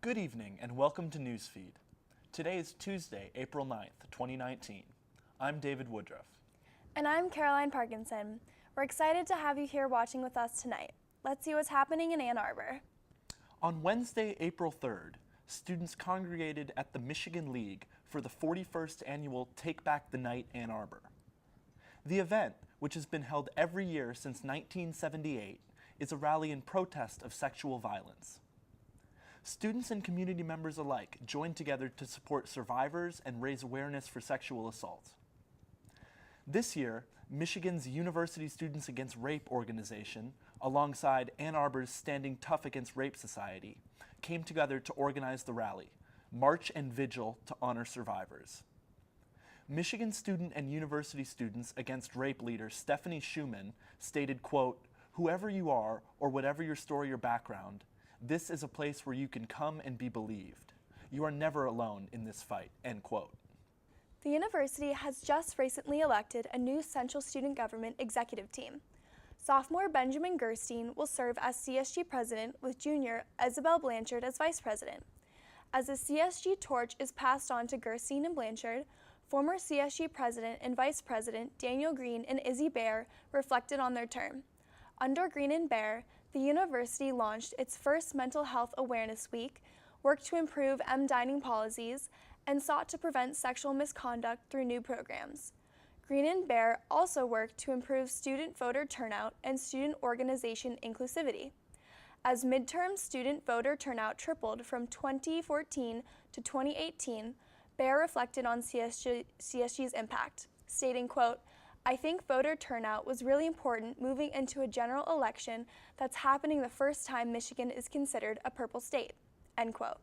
Good evening and welcome to Newsfeed. Today is Tuesday, April 9th, 2019. I'm David Woodruff. And I'm Caroline Parkinson. We're excited to have you here watching with us tonight. Let's see what's happening in Ann Arbor. On Wednesday, April 3rd, students congregated at the Michigan League for the 41st annual Take Back the Night Ann Arbor. The event, which has been held every year since 1978, is a rally in protest of sexual violence. Students and community members alike joined together to support survivors and raise awareness for sexual assault. This year, Michigan's University Students Against Rape organization, alongside Ann Arbor's Standing Tough Against Rape Society, came together to organize the rally, March and Vigil to honor survivors. Michigan student and university students against rape leader Stephanie Schumann stated, quote, "Whoever you are, or whatever your story or background, this is a place where you can come and be believed. You are never alone in this fight," end quote. The university has just recently elected a new Central Student Government executive team. Sophomore Benjamin Gerstein will serve as CSG president with junior Isabel Blanchard as vice president. As the CSG torch is passed on to Gerstein and Blanchard, former CSG president and vice president Daniel Green and Izzy Baer reflected on their term. Under Green and Baer, the university launched its first Mental Health Awareness Week, worked to improve dining policies, and sought to prevent sexual misconduct through new programs. Green and Baer also worked to improve student voter turnout and student organization inclusivity. As midterm student voter turnout tripled from 2014 to 2018, Baer reflected on CSG's impact, stating, quote, "I think voter turnout was really important moving into a general election that's happening the first time Michigan is considered a purple state," end quote.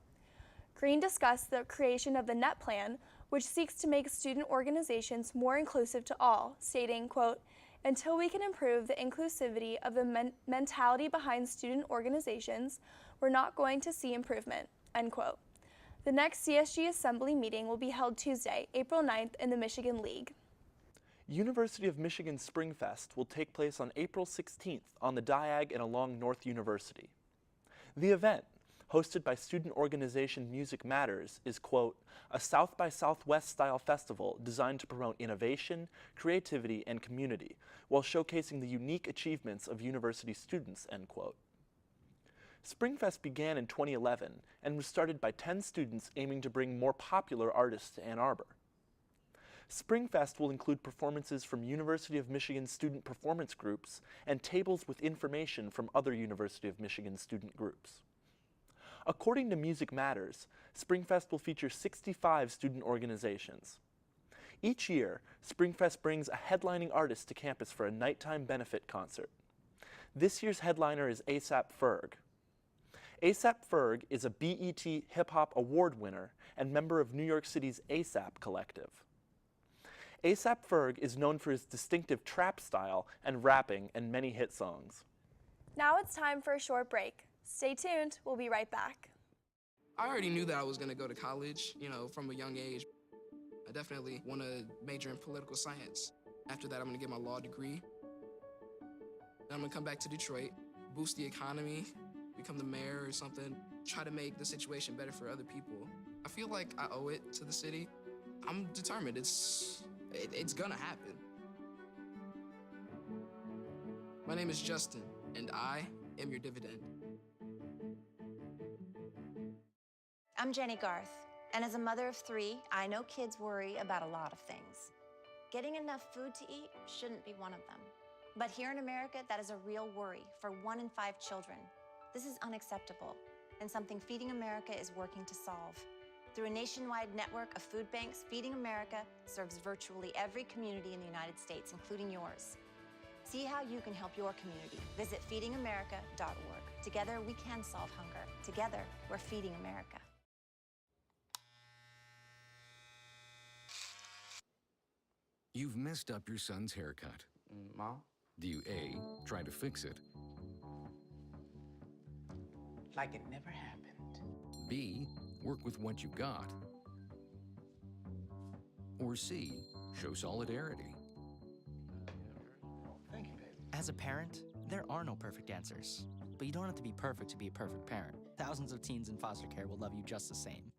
Green discussed the creation of the NET plan, which seeks to make student organizations more inclusive to all, stating, quote, "Until we can improve the inclusivity of the mentality behind student organizations, we're not going to see improvement," end quote. The next CSG Assembly meeting will be held Tuesday, April 9th in the Michigan League. University of Michigan Springfest will take place on April 16th on the Diag and along North University. The event, hosted by student organization Music Matters, is, quote, "a South by Southwest style festival designed to promote innovation, creativity, and community, while showcasing the unique achievements of university students," end quote. Springfest began in 2011 and was started by 10 students aiming to bring more popular artists to Ann Arbor. Springfest will include performances from University of Michigan student performance groups and tables with information from other University of Michigan student groups. According to Music Matters, Springfest will feature 65 student organizations. Each year, Springfest brings a headlining artist to campus for a nighttime benefit concert. This year's headliner is A$AP Ferg. A$AP Ferg is a BET Hip Hop Award winner and member of New York City's A$AP Collective. A$AP Ferg is known for his distinctive trap style and rapping and many hit songs. Now it's time for a short break. Stay tuned, we'll be right back. I already knew that I was gonna go to college, from a young age. I definitely want to major in political science. After that, I'm gonna get my law degree. Then I'm gonna come back to Detroit, boost the economy, become the mayor or something, try to make the situation better for other people. I feel like I owe it to the city. I'm determined, it's gonna happen. My name is Justin, and I am your dividend. I'm Jenny Garth, and as a mother of 3, I know kids worry about a lot of things. Getting enough food to eat shouldn't be one of them. But here in America, that is a real worry for 1 in 5 children. This is unacceptable, and something Feeding America is working to solve. Through a nationwide network of food banks, Feeding America serves virtually every community in the United States, including yours. See how you can help your community. Visit feedingamerica.org. Together, we can solve hunger. Together, we're Feeding America. You've messed up your son's haircut. Mom? Do you A, try to fix it, Like it never happened. B, work with what you got, or C, show solidarity? Thank you, baby. As a parent, there are no perfect answers, but you don't have to be perfect to be a perfect parent. thousands of teens in foster care will love you just the same.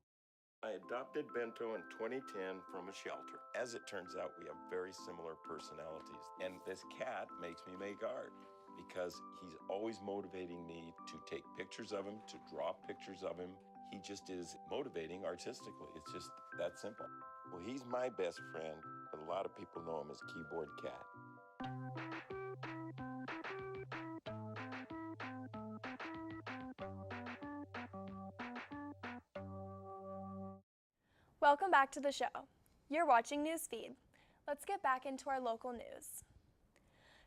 I adopted Bento in 2010 from a shelter. As it turns out, we have very similar personalities. And this cat makes me make art because he's always motivating me to take pictures of him, to draw pictures of him. He just is motivating artistically. It's just that simple. Well, he's my best friend, but a lot of people know him as Keyboard Cat. Welcome back to the show. You're watching Newsfeed. Let's get back into our local news.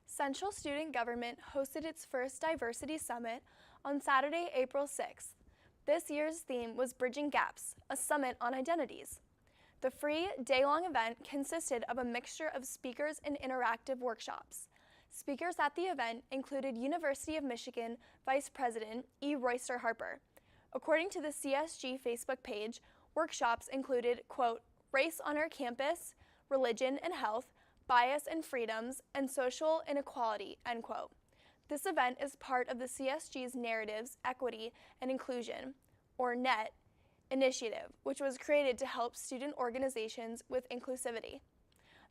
Central Student Government hosted its first Diversity Summit on Saturday, April 6th. This year's theme was Bridging Gaps, a summit on identities. The free day-long event consisted of a mixture of speakers and interactive workshops. Speakers at the event included University of Michigan Vice President E. Royster Harper. According to the CSG Facebook page, workshops included, quote, race on our campus, religion and health, bias and freedoms, and social inequality, end quote. This event is part of the CSG's Narratives, Equity, and Inclusion, or NET, initiative, which was created to help student organizations with inclusivity.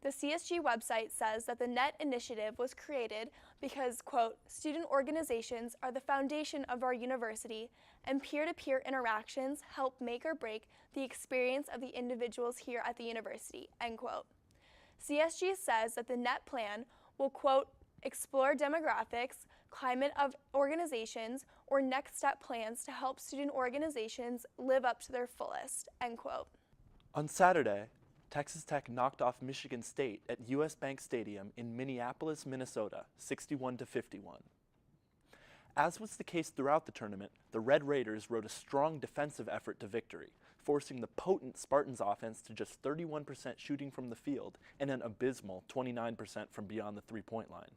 The CSG website says that the NET initiative was created because, quote, student organizations are the foundation of our university, and peer-to-peer interactions help make or break the experience of the individuals here at the university, end quote. CSG says that the NET plan will, quote, explore demographics, climate of organizations, or next step plans to help student organizations live up to their fullest, end quote. On Saturday, Texas Tech knocked off Michigan State at US Bank Stadium in Minneapolis, Minnesota, 61-51. As was the case throughout the tournament, the Red Raiders rode a strong defensive effort to victory, forcing the potent Spartans offense to just 31% shooting from the field and an abysmal 29% from beyond the three-point line.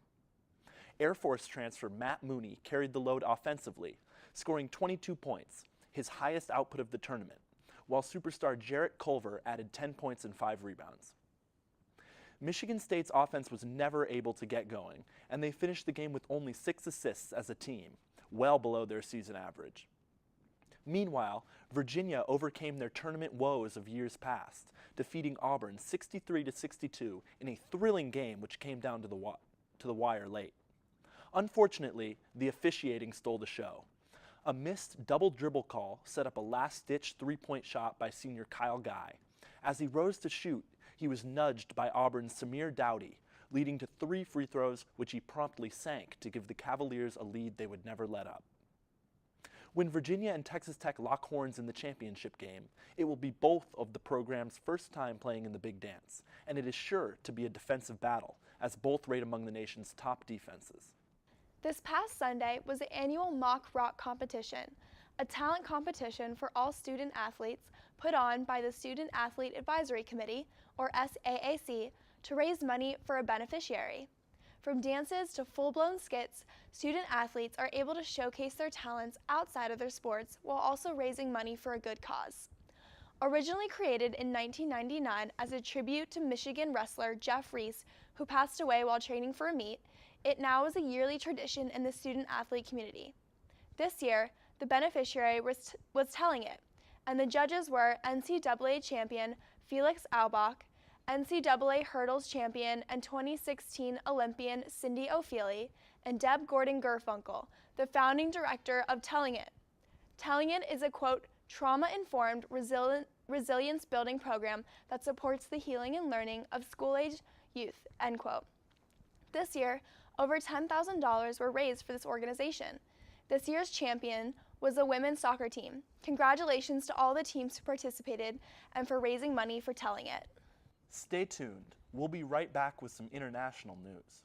Air Force transfer Matt Mooney carried the load offensively, scoring 22 points, his highest output of the tournament, while superstar Jarrett Culver added 10 points and 5 rebounds. Michigan State's offense was never able to get going, and they finished the game with only 6 assists as a team, well below their season average. Meanwhile, Virginia overcame their tournament woes of years past, defeating Auburn 63-62 in a thrilling game which came down to the wire late. Unfortunately, the officiating stole the show. A missed double dribble call set up a last-ditch three-point shot by senior Kyle Guy. As he rose to shoot, he was nudged by Auburn's Samir Dowdy, leading to 3 free throws, which he promptly sank to give the Cavaliers a lead they would never let up. When Virginia and Texas Tech lock horns in the championship game, it will be both of the program's first time playing in the Big Dance, and it is sure to be a defensive battle, as both rate among the nation's top defenses. This past Sunday was the annual Mock Rock Competition, a talent competition for all student athletes put on by the Student Athlete Advisory Committee, or SAAC, to raise money for a beneficiary. From dances to full-blown skits, student athletes are able to showcase their talents outside of their sports while also raising money for a good cause. Originally created in 1999 as a tribute to Michigan wrestler Jeff Reese, who passed away while training for a meet, it now is a yearly tradition in the student-athlete community. This year, the beneficiary was Telling It, and the judges were NCAA champion Felix Aubach, NCAA hurdles champion and 2016 Olympian Cindy O'Feely, and Deb Gordon-Gerfunkel, the founding director of Telling It. Telling It is a, quote, trauma-informed resilience-building program that supports the healing and learning of school-age youth, end quote. This year, over $10,000 were raised for this organization. This year's champion was the women's soccer team. Congratulations to all the teams who participated and for raising money for Telling It. Stay tuned. We'll be right back with some international news.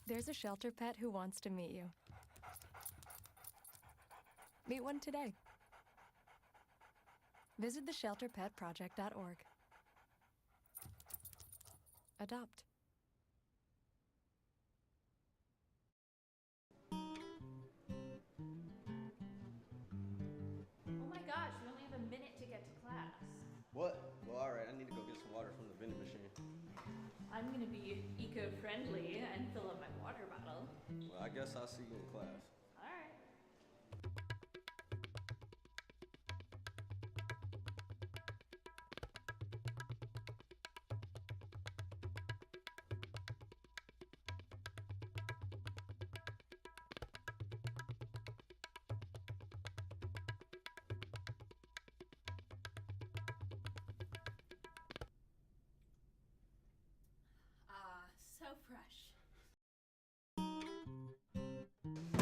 There's a shelter pet who wants to meet you. Meet one today. Visit theshelterpetproject.org. Adopt. Oh my gosh, we only have a minute to get to class. What? Well, all right, I need to go get some water from the vending machine. I'm gonna be eco-friendly and fill up my water bottle. Well, I guess I'll see you in class. All right. So fresh.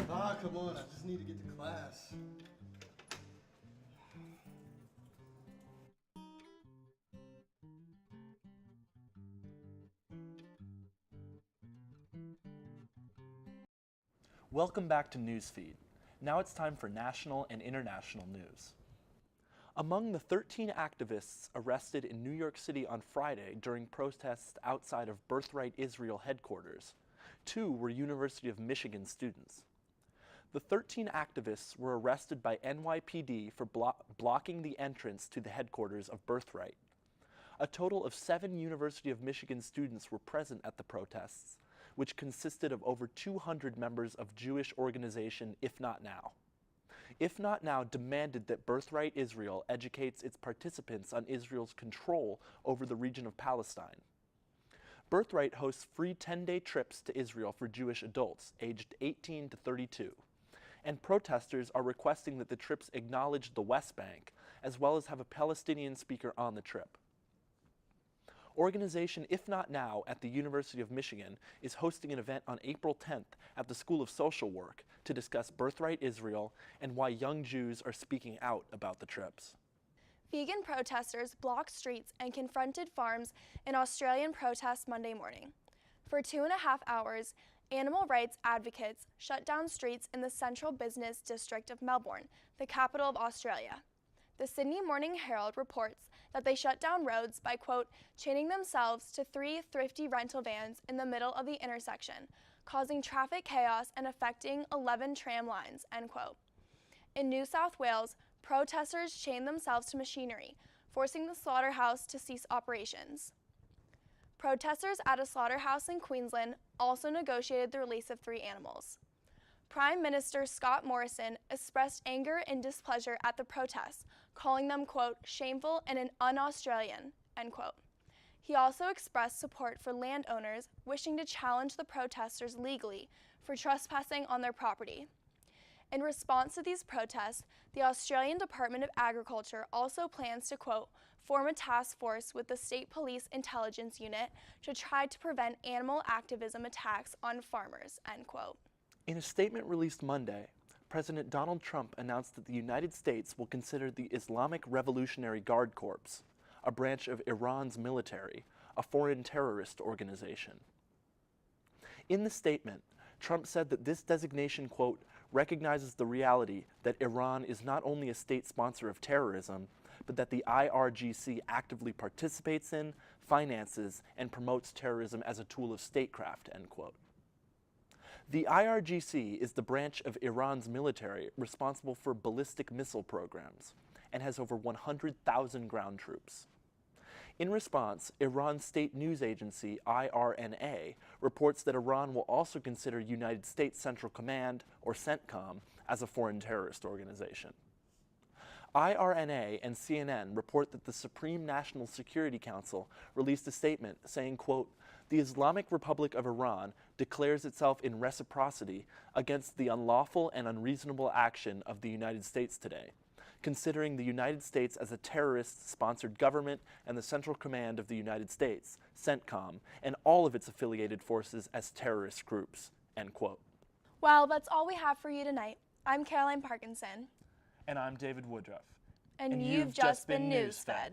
Ah, come on, I just need to get to class. Welcome back to Newsfeed. Now it's time for national and international news. Among the 13 activists arrested in New York City on Friday during protests outside of Birthright Israel headquarters, 2 were University of Michigan students. The 13 activists were arrested by NYPD for blocking the entrance to the headquarters of Birthright. A total of 7 University of Michigan students were present at the protests, which consisted of over 200 members of Jewish organization If Not Now. If Not Now demanded that Birthright Israel educates its participants on Israel's control over the region of Palestine. Birthright hosts free 10-day trips to Israel for Jewish adults aged 18 to 32, and protesters are requesting that the trips acknowledge the West Bank, as well as have a Palestinian speaker on the trip. Organization If Not Now at the University of Michigan is hosting an event on April 10th at the School of Social Work to discuss Birthright Israel and why young Jews are speaking out about the trips. Vegan protesters blocked streets and confronted farms in Australian protests Monday morning. For 2.5 hours, animal rights advocates shut down streets in the central business district of Melbourne, the capital of Australia. The Sydney Morning Herald reports that they shut down roads by, quote, chaining themselves to 3 thrifty rental vans in the middle of the intersection, causing traffic chaos and affecting 11 tram lines, end quote. In New South Wales, protesters chained themselves to machinery, forcing the slaughterhouse to cease operations. Protesters at a slaughterhouse in Queensland also negotiated the release of 3 animals. Prime Minister Scott Morrison expressed anger and displeasure at the protests, calling them, quote, shameful and un-Australian, end quote. He also expressed support for landowners wishing to challenge the protesters legally for trespassing on their property. In response to these protests, the Australian Department of Agriculture also plans to, quote, form a task force with the State Police Intelligence Unit to try to prevent animal activism attacks on farmers, end quote. In a statement released Monday, President Donald Trump announced that the United States will consider the Islamic Revolutionary Guard Corps, a branch of Iran's military, a foreign terrorist organization. In the statement, Trump said that this designation, quote, recognizes the reality that Iran is not only a state sponsor of terrorism, but that the IRGC actively participates in, finances, and promotes terrorism as a tool of statecraft, end quote. The IRGC is the branch of Iran's military responsible for ballistic missile programs and has over 100,000 ground troops. In response, Iran's state news agency, IRNA, reports that Iran will also consider United States Central Command, or CENTCOM, as a foreign terrorist organization. IRNA and CNN report that the Supreme National Security Council released a statement saying, quote, the Islamic Republic of Iran declares itself in reciprocity against the unlawful and unreasonable action of the United States today, considering the United States as a terrorist-sponsored government and the Central Command of the United States, CENTCOM, and all of its affiliated forces as terrorist groups, end quote. Well, that's all we have for you tonight. I'm Caroline Parkinson. And I'm David Woodruff. And you've just been Newsfed.